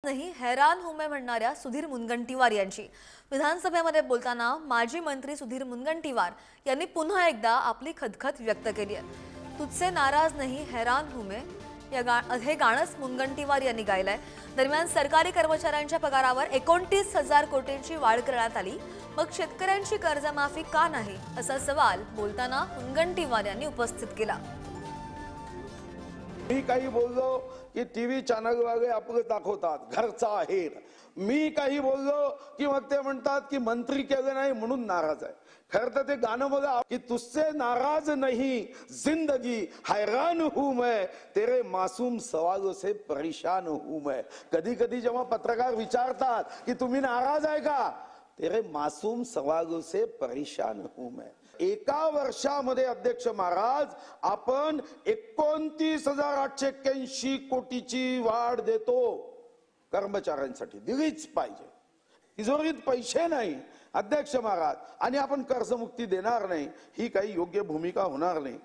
नहीं हैरान हूं मैं म्हणणाऱ्या सुधीर मुनगंटीवार यांची विधानसभेमध्ये बोलताना माजी मंत्री सुधीर मुनगंटीवार यांनी पुन्हा एकदा आपली खदखद व्यक्त केली आहे। तुझसे नाराज नहीं हैरान हूं मैं हे गाणंच मुनगंटीवार यांनी गायलंय। दरम्यान सरकारी कर्मचाऱ्यांच्या पगारावर 29,000 कोटींची वाढ करण्यात आली, मग शेतकऱ्यांची कर्जमाफी का नाही असा सवाल बोलताना मुनगंटीवार यांनी उपस्थित केला। मी काही बोललो की टीव्ही चॅनल वाले आपलं दाखवतात घरचा आहेर, मी काही बोललो की मग ते म्हणतात की मंत्री केलं नाही म्हणून नाराज आहे। खरं तर ते गाणं बघा की तुझसे नाराज नहीं जिंदगी हैरान हूं मैं तेरे मासूम सवालों से परेशान हूं मैं। कधी कधी जेव्हा पत्रकार विचारतात की तुम्ही नाराज आहे का, तेरे मासूम सवालों से परेशान हूं मैं। एका वर्षामध्ये अध्यक्ष महाराज आपण 29,881 कोटीची वाढ देतो कर्मचाऱ्यांसाठी, दिलीच पाहिजे। तिजोरीत पैसे नाही अध्यक्ष महाराज आणि आपण कर्जमुक्ती देणार नाही, ही काही योग्य भूमिका होणार नाही।